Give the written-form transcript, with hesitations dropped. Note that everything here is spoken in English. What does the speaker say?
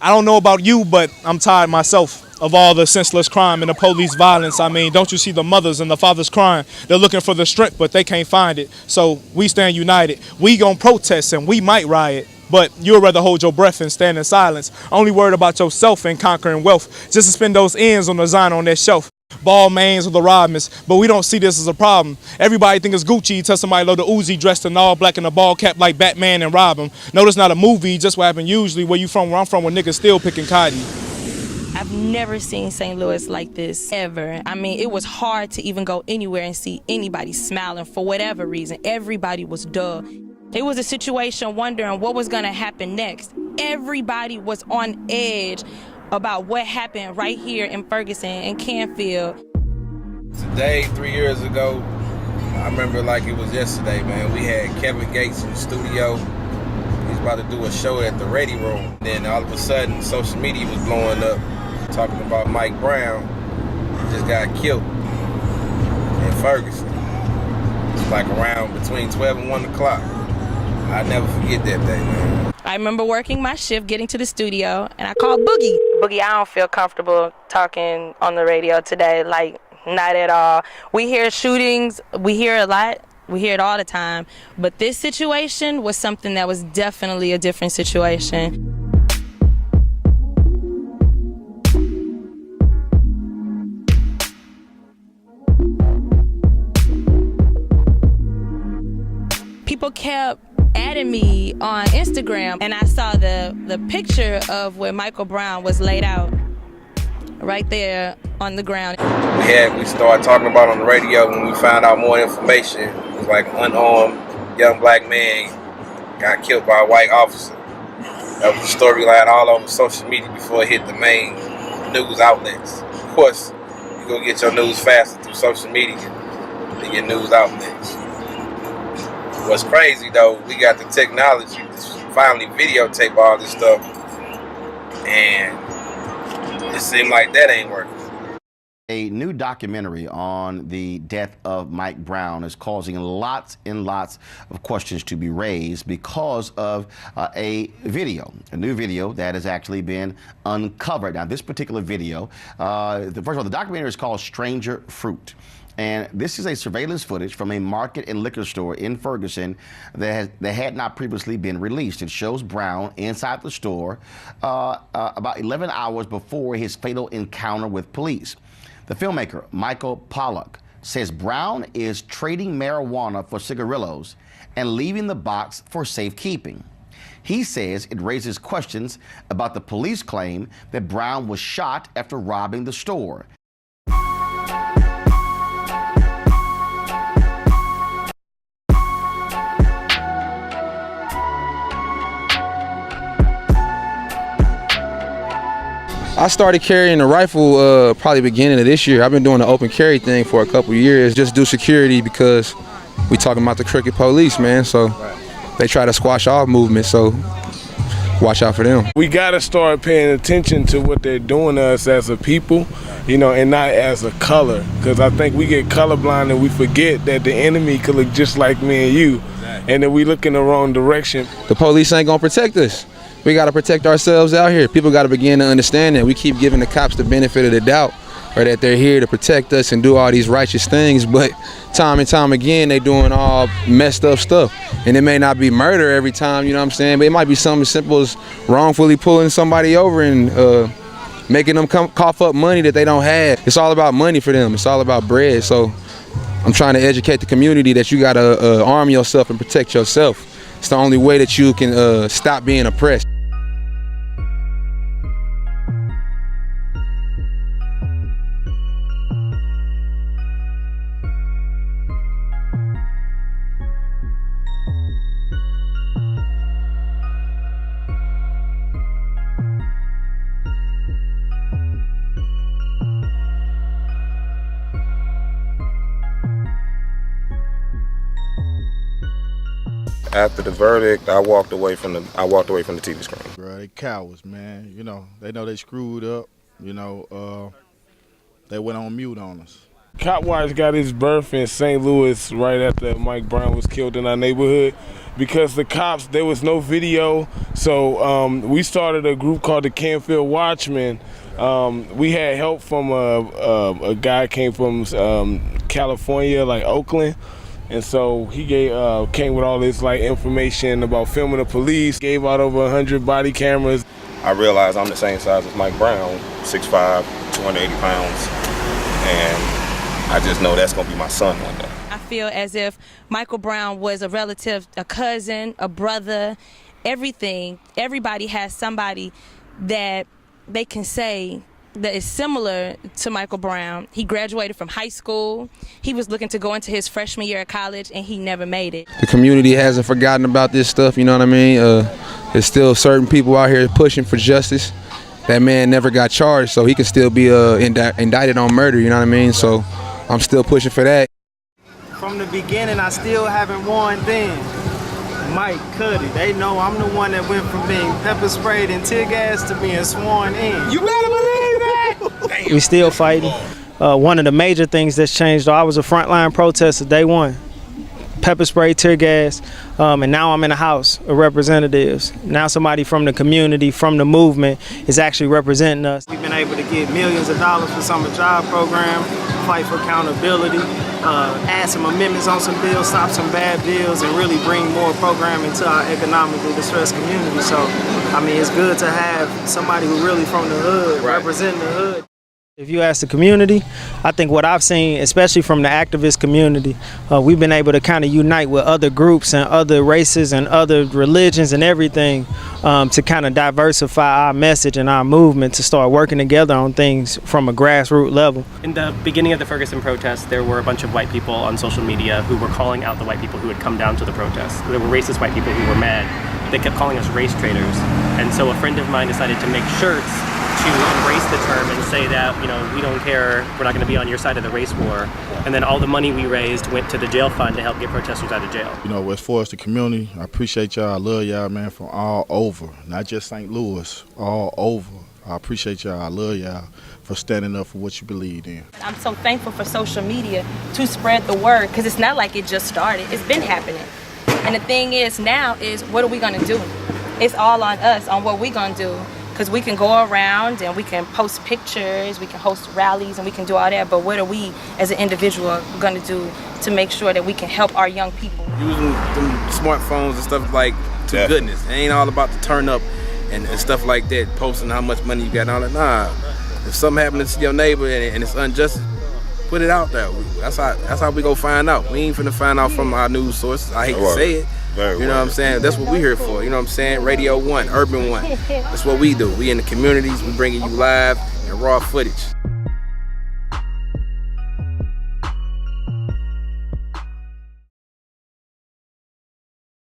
I don't know about you, but I'm tired myself of all the senseless crime and the police violence. I mean, don't you see the mothers and the fathers crying? They're looking for the strength, but they can't find it. So we stand united. We gonna protest and we might riot, but you'd rather hold your breath and stand in silence. Only worried about yourself and conquering wealth. Just to spend those ends on the design on that shelf. Ball mains or the Rodmans, but we don't see this as a problem. Everybody think it's Gucci till somebody load the Uzi dressed in all black and a ball cap like Batman and rob him. No, it's not a movie, just what happened usually. Where you from? Where I'm from, where niggas still picking cotton. I've never seen St. Louis like this, ever. I mean, it was hard to even go anywhere and see anybody smiling for whatever reason. Everybody was dull. It was a situation wondering what was gonna happen next. Everybody was on edge about what happened right here in Ferguson and Canfield. Today, 3 years ago, I remember like it was yesterday, man. We had Kevin Gates in the studio. He was about to do a show at the Ready Room. Then all of a sudden, social media was blowing up, talking about Mike Brown just got killed in Ferguson. It's like around between 12 and 1 o'clock. I'll never forget that day, man. I remember working my shift, getting to the studio, and I called Boogie. Boogie, I don't feel comfortable talking on the radio today, like, not at all. We hear shootings, we hear a lot, we hear it all the time, but this situation was something that was definitely a different situation. People kept adding me on Instagram, and I saw the picture of where Michael Brown was laid out right there on the ground. We started talking about on the radio when we found out more information. It was like an unarmed young black man got killed by a white officer. That was the storyline all over social media before it hit the main news outlets. Of course, you go get your news faster through social media than your news outlets. What's crazy though, we got the technology to finally videotape all this stuff, and it seemed like that ain't working. A new documentary on the death of Mike Brown is causing lots and lots of questions to be raised because of a new video that has actually been uncovered. Now, this particular video, first of all, the documentary is called Stranger Fruit. And this is a surveillance footage from a market and liquor store in Ferguson that had not previously been released. It shows Brown inside the store about 11 hours before his fatal encounter with police. The filmmaker, Michael Pollock, says Brown is trading marijuana for cigarillos and leaving the box for safekeeping. He says it raises questions about the police claim that Brown was shot after robbing the store. I started carrying a rifle probably beginning of this year. I've been doing the open carry thing for a couple years, just do security because we talking about the crooked police, man. So they try to squash our movement, so watch out for them. We gotta start paying attention to what they're doing to us as a people, you know, and not as a color. Because I think we get colorblind and we forget that the enemy could look just like me and you, and that we look in the wrong direction. The police ain't gonna protect us. We got to protect ourselves out here. People got to begin to understand that we keep giving the cops the benefit of the doubt, or that they're here to protect us and do all these righteous things, but time and time again they doing all messed up stuff. And it may not be murder every time, you know what I'm saying, but it might be something as simple as wrongfully pulling somebody over and making them cough up money that they don't have. It's all about money for them. It's all about bread. So I'm trying to educate the community that you got to arm yourself and protect yourself. It's the only way that you can stop being oppressed. After the verdict, I walked away from the TV screen. Bro, they cowards, man. You know, they know they screwed up. You know, they went on mute on us. Cop Watch got its birth in St. Louis right after Mike Brown was killed in our neighborhood. Because the cops, there was no video, so we started a group called the Canfield Watchmen. We had help from a guy came from California, like Oakland, and so he came with all this like information about filming the police. Gave out over 100 body cameras. I realized I'm the same size as Mike Brown, 6'5", 280 pounds, and I just know that's gonna be my son one day. I feel as if Michael Brown was a relative, a cousin, a brother, everything. Everybody has somebody that they can say that is similar to Michael Brown. He graduated from high school. He was looking to go into his freshman year of college, and he never made it. The community hasn't forgotten about this stuff, you know what I mean? There's still certain people out here pushing for justice. That man never got charged, so he can still be indicted on murder, you know what I mean? So I'm still pushing for that. From the beginning, I still haven't won then. Mike Cuddy, they know I'm the one that went from being pepper sprayed and tear gas to being sworn in. You better believe that! We still fighting. One of the major things that's changed, though, I was a frontline protester day one. Pepper spray, tear gas, and now I'm in the House of Representatives. Now somebody from the community, from the movement, is actually representing us. We've been able to get millions of dollars for summer job program, fight for accountability, add some amendments on some bills, stop some bad bills, and really bring more programming to our economically distressed community. So, I mean, it's good to have somebody who really from the hood, representing the hood. If you ask the community, I think what I've seen, especially from the activist community, we've been able to kind of unite with other groups and other races and other religions and everything to kind of diversify our message and our movement to start working together on things from a grassroots level. In the beginning of the Ferguson protests, there were a bunch of white people on social media who were calling out the white people who had come down to the protests. There were racist white people who were mad. They kept calling us race traitors. And so a friend of mine decided to make shirts to embrace the term and say that, you know, we don't care, we're not going to be on your side of the race war. And then all the money we raised went to the jail fund to help get protesters out of jail. You know, as far as the community, I appreciate y'all. I love y'all, man, from all over, not just St. Louis, all over. I appreciate y'all. I love y'all for standing up for what you believe in. I'm so thankful for social media to spread the word, because it's not like it just started. It's been happening. And the thing is now is, what are we going to do? It's all on us, on what we're going to do. Because we can go around and we can post pictures, we can host rallies, and we can do all that, but what are we as an individual going to do to make sure that we can help our young people? Using them smartphones and stuff like to goodness. It ain't all about the turn up and stuff like that, posting how much money you got and all that. Nah, if something happens to your neighbor and it's unjust, put it out there. That's how we go find out. We ain't finna find out from our news sources. I hate to say it. You know what I'm saying? That's what we here for. You know what I'm saying? Radio 1, Urban 1. That's what we do. We in the communities. We bringing you live and raw footage.